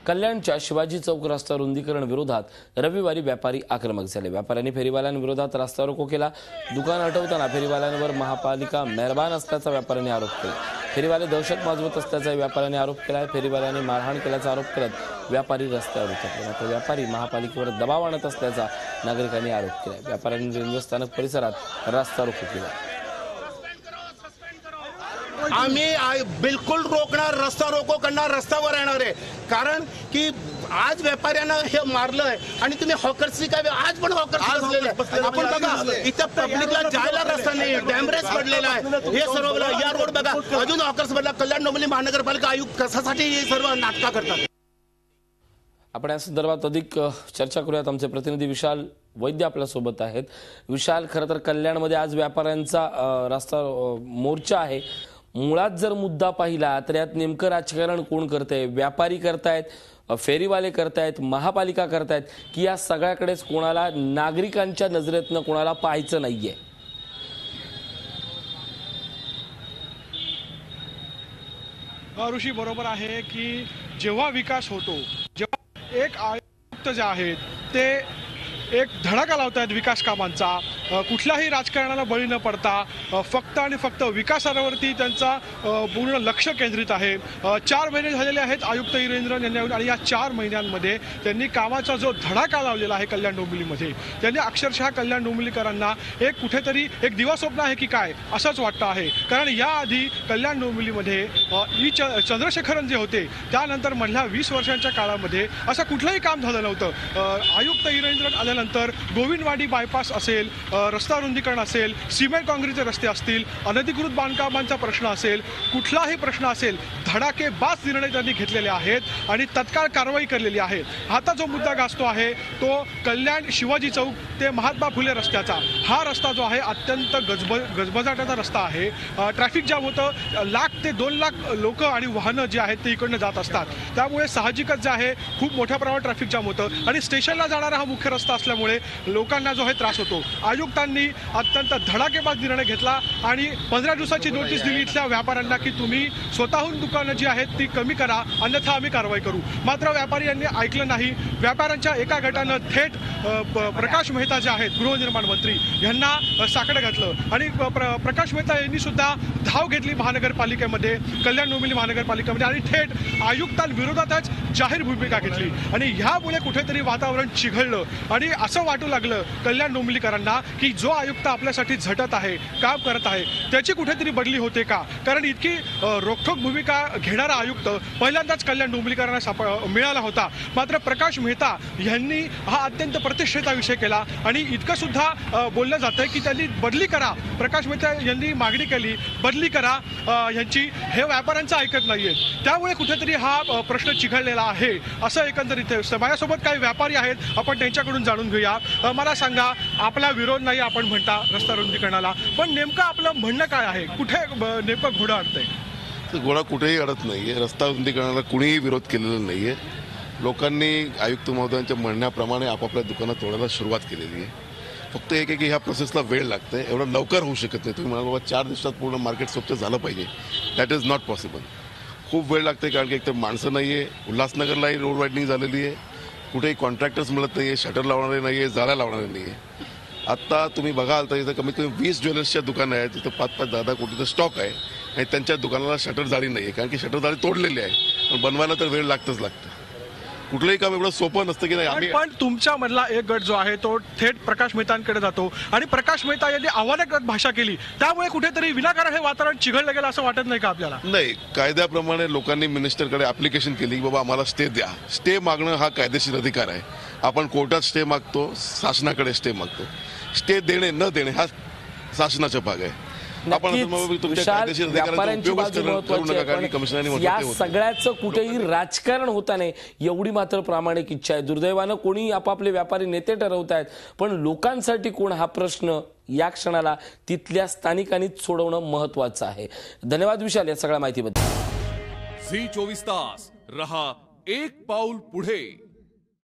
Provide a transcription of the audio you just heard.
कल्याणच्या शिवाजी चौक रस्ता रुंदीकरण विरोधात रविवारी व्यापारी आक्रमक झाले। व्यापाऱ्यांनी फेरीवाल्यांविरोधात रस्ता रोको केला। दुकान हटवताना फेरीवाल्यांवर महापालिका मेहरबान असल्याचा व्यापाऱ्यांनी आरोप केला। फेरीवाले दहशत माजवत असल्याचा व्यापाऱ्यांनी आरोप केला। फेरीवाल्यांनी मारहाण केल्याचा आरोप करत व्यापारी रस्त्यावर उतरले, मात्र व्यापारी महापालिकेवर दबाव आणत असल्याचा नागरिकांनी आरोप केला। व्यापाऱ्यांनी रेल्वे स्थानक परिसरात रस्ता रोको केला। आम्ही बिलकुल रोकणार, रस्ता रोको करणार, रस्त्यावर येणार आहे। कारण की आज व्यापाऱ्यांना हे मारलंय आणि तुम्ही हॉकर्सची काय आज पण हॉकर्स बसलेले आपण बघा, इथं पब्लिकला जायला रस्ता नाही, डॅमरेज पडलेला आहे। हे सर्व या रोड बघा, अजून हॉकर्स बदला। कल्याण डोंबिवली महानगरपालिका आयुक्त कशासाठी हे सर्व नाटक करतात? आपण या संदर्भात अधिक चर्चा करूयात। आमचे प्रतिनिधी विशाल वैद्य आपल्या सोबत आहेत। विशाल, खरं तर कल्याणमध्ये आज व्यापाऱ्यांचा रस्ता मोर्चा आहे। मुळात जर मुद्दा पाहिला तर यात नेमकं राजकारण कोण करतंय? व्यापारी करतायत, फेरीवाले करतायत, महापालिका करतायत, की या सगळ्याकडेच कोणाला नागरिकांच्या नजरेतनं कोणाला पाहायचं नाहीये? ऋषी, बरोबर आहे की जेव्हा विकास होतो, जेव्हा एक आयुक्त जे आहेत ते एक धडाका लावतायत विकास कामांचा, कुठल्याही राजकारणाला बळी न पडता फक्त आणि फक्त विकासावरती त्यांचा पूर्ण लक्ष केंद्रित आहे। 4 महिने झालेले आहेत आयुक्त इरेंद्रन यांनी, आणि या 4 महिन्यांमध्ये त्यांनी कामाचा जो धडाका लावलेला आहे कल्याण डोंबिवलीमध्ये, त्यांनी अक्षरशः कल्याण डोंबिवलीकरांना एक कुठेतरी एक दिवास्वप्न आहे की काय असंच वाटतं आहे। कारण याआधी कल्याण डोंबिवलीमध्ये चंद्रशेखरन जे होते त्यानंतर मधल्या 20 वर्षांच्या काळामध्ये असं कुठलंही काम झालं नव्हतं। आयुक्त इरेंद्रन आल्यानंतर गोविंदवाडी बायपास असेल, रस्ता रुंदीकरण असेल, सिमेंट काँक्रीटचे रस्ते असतील, अनधिकृत बांधकामांचा प्रश्न असेल, कुठलाही प्रश्न असेल, धडाकेबाज निर्णय त्यांनी घेतलेले आहेत आणि तत्काळ कारवाई केलेली आहे। आता जो मुद्दा गाजतो आहे तो कल्याण शिवाजी चौक ते महात्मा फुले रस्त्याचा। हा रस्ता जो आहे अत्यंत गजबजाटाचा रस्ता आहे। ट्रॅफिक जाम होतं, 1 लाख ते 2 लाख लोक आणि वाहनं जे आहेत ते इकडनं जात असतात, त्यामुळे साहजिकच जे आहे खूप मोठ्या प्रमाणात ट्रॅफिक जाम होतं आणि स्टेशनला जाणारा हा मुख्य रस्ता असल्यामुळे लोकांना जो आहे त्रास होतो। आयुक्तांनी अत्यंत धडाकेबाज निर्णय घेतला आणि 15 दिवसाची नोटीस दिली इथल्या व्यापाऱ्यांना की तुम्ही स्वतःहून दुकानं जी आहेत ती कमी करा, अन्यथा आम्ही कारवाई करू। मात्र व्यापारी यांनी ऐकलं नाही। व्यापाऱ्यांच्या एका गटानं थेट प्रकाश मेहता जे आहेत गृहनिर्माण मंत्री यांना साकडं घातलं आणि प्रकाश मेहता यांनी सुद्धा धाव घेतली महानगरपालिकेमध्ये, कल्याण डोंबिवली महानगरपालिकेमध्ये, आणि थेट आयुक्तांविरोधातच जाहीर भूमिका घेतली। आणि ह्यामुळे कुठेतरी वातावरण चिघळलं आणि असं वाटू लागलं कल्याण डोंबिवलीकरांना की जो आयुक्त आपल्यासाठी झटत आहे, काम करत आहे, त्याची कुठेतरी बदली होते का? कारण इतकी रोखठोक भूमिका घेणारा आयुक्त पहिल्यांदाच कल्याण डोंबिवलीकरांना मिळाला होता। मात्र प्रकाश मेहता यांनी हा अत्यंत प्रतिष्ठेचा विषय केला आणि इतकं सुद्धा बोललं जातंय की त्यांनी बदली करा, प्रकाश मेहता यांनी मागणी केली बदली करा यांची, हे व्यापाऱ्यांचं ऐकत नाहीये। त्यामुळे कुठेतरी हा प्रश्न चिघळलेला आहे असं एकंदरीत। माझ्यासोबत काही व्यापारी आहेत, आपण त्यांच्याकडून जाणून घेऊया। मला सांगा, आपला विरोध नाही आपण म्हणता रस्ता रुंदीकरणाला, पण नेमकं आपलं म्हणणं काय आहे? कुठे नेमकं घोडं अडतंय? घोडा कुठेही अडत नाहीये। रस्ता रुंदीकरणाला कुणीही विरोध केलेला नाहीये। लोकांनी आयुक्त महोदयांच्या म्हणण्याप्रमाणे आपापल्या दुकानात तोडायला सुरुवात केलेली आहे। फक्त एक की ह्या प्रोसेसला वेळ लागतंय, एवढं लवकर होऊ शकत नाही। तुम्ही म्हणाल बाबा 4 दिवसात पूर्ण मार्केट स्वच्छ झालं पाहिजे, दॅट इज नॉट पॉसिबल। खूप वेळ लागते, कारण की एकतर माणसं नाहीये, उल्हासनगरलाही रोड वायडनिंग झालेली आहे, कुठेही कॉन्ट्रॅक्टर्स मिळत नाहीये, शटर लावणारे नाहीये, जाळ्या लावणारे नाहीये। आता तुम्ही बघाल तर इथं कमीत कमी 20 ज्वेलर्सच्या दुकानं आहेत, तिथं 5-5, 10-10 कोटीचा स्टॉक आहे आणि त्यांच्या दुकानाला शटर जाळी नाहीये, कारण की शटर जाळी तोडलेली आहे। पण बनवायला तर वेळ लागतच लागतं। कुठलंही काम एवढं सोपं नसतं की नाही। पण तुमच्या मधला एक गट जो आहे तो थेट प्रकाश मेहतांकडे जातो आणि प्रकाश मेहता यांनी आव्हानात्मक भाषा केली, त्यामुळे कुठेतरी विनाकारण हे वातावरण चिघळलं गेलं असं वाटत नाही का आपल्याला? नाही, कायद्याप्रमाणे लोकांनी मिनिस्टरकडे ऍप्लिकेशन केली की बाबा आम्हाला स्टे द्या। स्टे मागणं हा कायदेशीर अधिकार आहे। आपण कोर्टात स्टे मागतो, शासनाकडे स्टे मागतो। स्टे देणे न देणे हा शासनाचा भाग आहे। या सगळ्याचं कुठेही राजकारण होता नाही एवढी मात्र प्रामाणिक इच्छा आहे। दुर्दैवानं कोणी आपापले व्यापारी नेते ठरवत आहेत, पण लोकांसाठी कोण हा प्रश्न या क्षणाला तिथल्या स्थानिकांनीच सोडवणं महत्वाचं आहे। धन्यवाद विशाल या सगळ्या माहितीबद्दल। झी 24 तास रहा एक पाऊल पुढे।